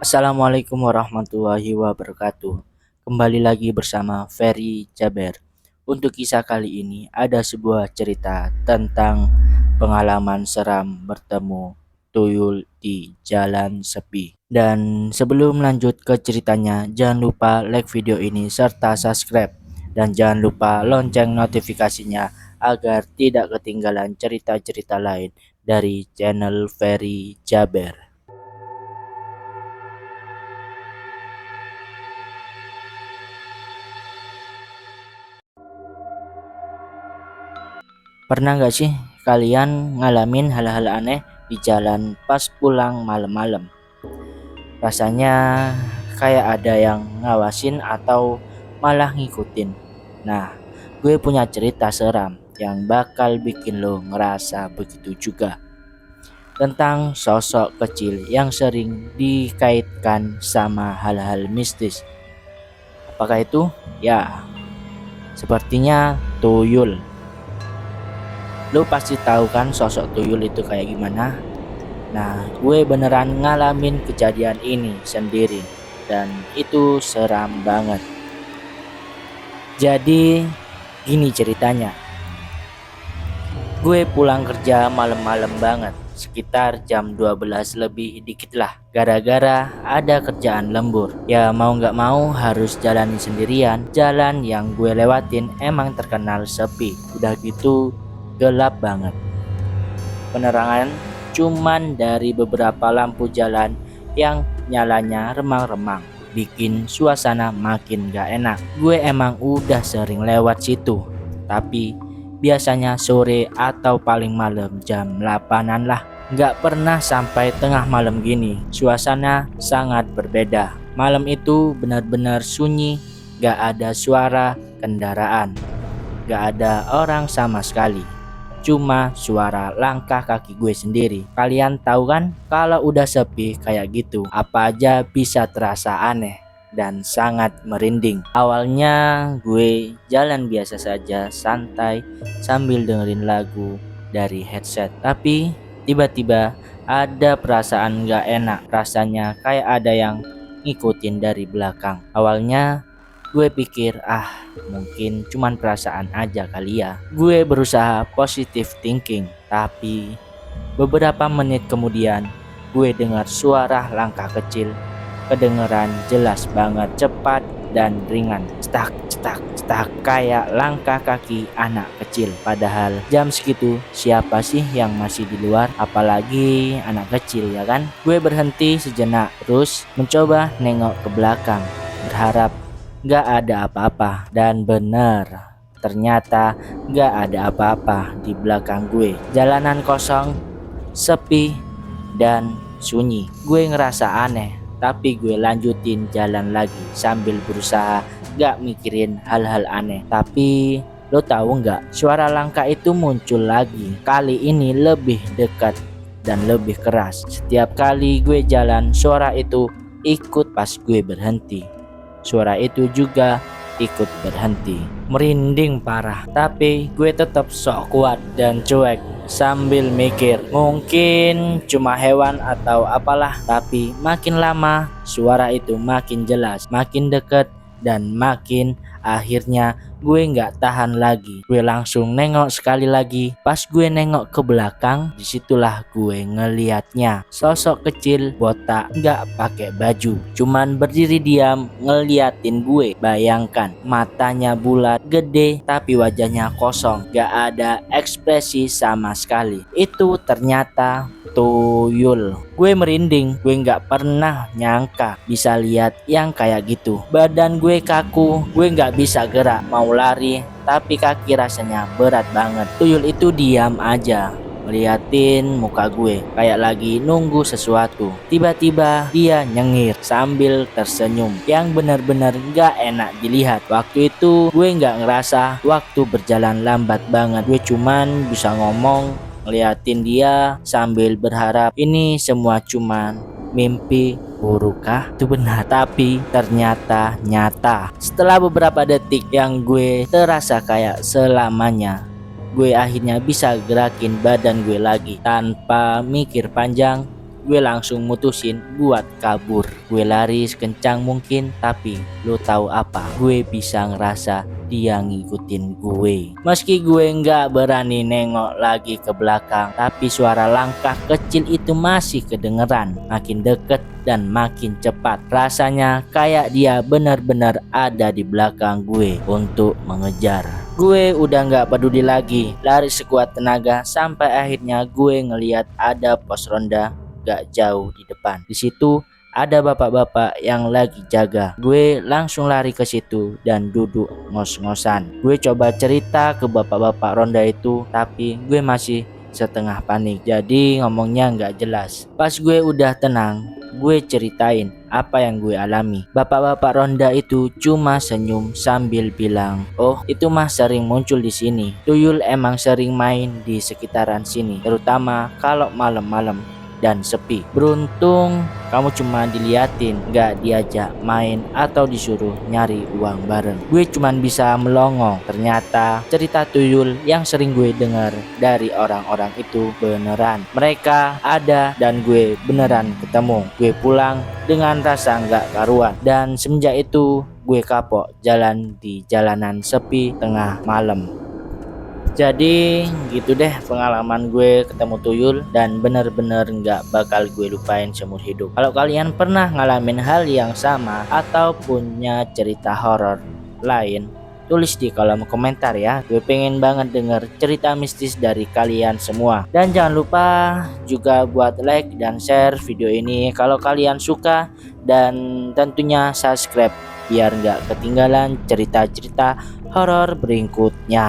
Assalamualaikum warahmatullahi wabarakatuh. Kembali lagi bersama Ferry Jaber. Untuk kisah kali ini ada sebuah cerita tentang pengalaman seram bertemu tuyul di jalan sepi. Dan sebelum lanjut ke ceritanya, jangan lupa like video ini serta subscribe. Dan jangan lupa lonceng notifikasinya agar tidak ketinggalan cerita-cerita lain dari channel Ferry Jaber. Pernah nggak sih kalian ngalamin hal-hal aneh di jalan pas pulang malam-malam? Rasanya kayak ada yang ngawasin atau malah ngikutin. Nah, gue punya cerita seram yang bakal bikin lo ngerasa begitu juga. Tentang sosok kecil yang sering dikaitkan sama hal-hal mistis. Apakah itu? Ya, sepertinya tuyul. Lo pasti tahu kan sosok tuyul itu kayak gimana? Nah, gue beneran ngalamin kejadian ini sendiri dan itu seram banget. Jadi, gini ceritanya. Gue pulang kerja malam-malam banget, sekitar jam 12 lebih dikit lah. Gara-gara ada kerjaan lembur. Ya mau nggak mau harus jalanin sendirian. Jalan yang gue lewatin emang terkenal sepi. Udah gitu gelap banget. Penerangan cuman dari beberapa lampu jalan yang nyalanya remang-remang, bikin suasana makin gak enak. Gue emang udah sering lewat situ, tapi biasanya sore atau paling malam jam 8-an lah. Gak pernah sampai tengah malam gini. Suasana sangat berbeda. Malam itu benar-benar sunyi, gak ada suara kendaraan, gak ada orang sama sekali. Cuma suara langkah kaki gue sendiri. Kalian tahu kan kalau udah sepi kayak gitu, apa aja bisa terasa aneh dan sangat merinding. Awalnya gue jalan biasa saja, santai sambil dengerin lagu dari headset. Tapi tiba-tiba ada perasaan gak enak. Rasanya kayak ada yang ngikutin dari belakang. Awalnya gue pikir mungkin cuman perasaan aja kali ya. Gue berusaha positive thinking, tapi beberapa menit kemudian gue dengar suara langkah kecil. Kedengeran jelas banget, cepat dan ringan. Cetak, cetak, cetak, kayak langkah kaki anak kecil. Padahal jam segitu siapa sih yang masih di luar? Apalagi anak kecil ya kan? Gue berhenti sejenak, terus mencoba nengok ke belakang, berharap gak ada apa-apa. Dan bener, ternyata gak ada apa-apa di belakang gue. Jalanan kosong, sepi, dan sunyi. Gue ngerasa aneh, tapi gue lanjutin jalan lagi sambil berusaha gak mikirin hal-hal aneh. Tapi lo tahu nggak, suara langkah itu muncul lagi. Kali ini lebih dekat dan lebih keras. Setiap kali gue jalan, suara itu ikut pas gue berhenti. Suara itu juga ikut berhenti. Merinding parah, tapi gue tetap sok kuat dan cuek sambil mikir mungkin cuma hewan atau apalah. Tapi makin lama suara itu makin jelas, makin dekat dan makin akhirnya gue nggak tahan lagi. Gue langsung nengok sekali lagi. Pas gue nengok ke belakang, disitulah gue ngeliatnya sosok kecil botak nggak pakai baju, cuman berdiri diam ngeliatin gue. Bayangkan, matanya bulat gede tapi wajahnya kosong, gak ada ekspresi sama sekali. Itu ternyata tuyul. Gue merinding, gue nggak pernah nyangka bisa lihat yang kayak gitu. Badan gue kaku, gue nggak bisa gerak, mau lari tapi kaki rasanya berat banget. Tuyul itu diam aja ngeliatin muka gue kayak lagi nunggu sesuatu. Tiba-tiba dia nyengir sambil tersenyum yang benar-benar gak enak dilihat. Waktu itu gue gak ngerasa waktu berjalan lambat banget. Gue cuman bisa ngomong ngeliatin dia sambil berharap ini semua cuman mimpi burukkah? Itu benar, tapi ternyata nyata. Setelah beberapa detik yang gue terasa kayak selamanya, gue akhirnya bisa gerakin badan gue lagi. Tanpa mikir panjang, gue langsung mutusin buat kabur. Gue lari sekencang mungkin, tapi lo tahu apa? Gue bisa ngerasa dia ngikutin gue. Meski gue nggak berani nengok lagi ke belakang, tapi suara langkah kecil itu masih kedengeran, makin deket dan makin cepat. Rasanya kayak dia benar-benar ada di belakang gue untuk mengejar. Gue udah nggak peduli lagi, lari sekuat tenaga sampai akhirnya gue ngeliat ada pos ronda gak jauh di depan. Di situ ada bapak-bapak yang lagi jaga. Gue langsung lari ke situ dan duduk ngos-ngosan. Gue coba cerita ke bapak-bapak ronda itu, tapi gue masih setengah panik, jadi ngomongnya nggak jelas. Pas gue udah tenang, gue ceritain apa yang gue alami. Bapak-bapak ronda itu cuma senyum sambil bilang, "Oh, itu mah sering muncul di sini. Tuyul emang sering main di sekitaran sini, terutama kalau malam-malam dan sepi. Beruntung kamu cuma diliatin, gak diajak main atau disuruh nyari uang bareng." Gue cuma bisa melongo. Ternyata cerita tuyul yang sering gue dengar dari orang-orang itu beneran. Mereka ada dan gue beneran ketemu. Gue pulang dengan rasa gak karuan, dan semenjak itu gue kapok jalan di jalanan sepi tengah malam. Jadi gitu deh pengalaman gue ketemu tuyul, dan bener-bener nggak bakal gue lupain seumur hidup. Kalau kalian pernah ngalamin hal yang sama atau punya cerita horor lain, tulis di kolom komentar ya. Gue pengen banget denger cerita mistis dari kalian semua. Dan jangan lupa juga buat like dan share video ini kalau kalian suka, dan tentunya subscribe biar nggak ketinggalan cerita-cerita horor berikutnya.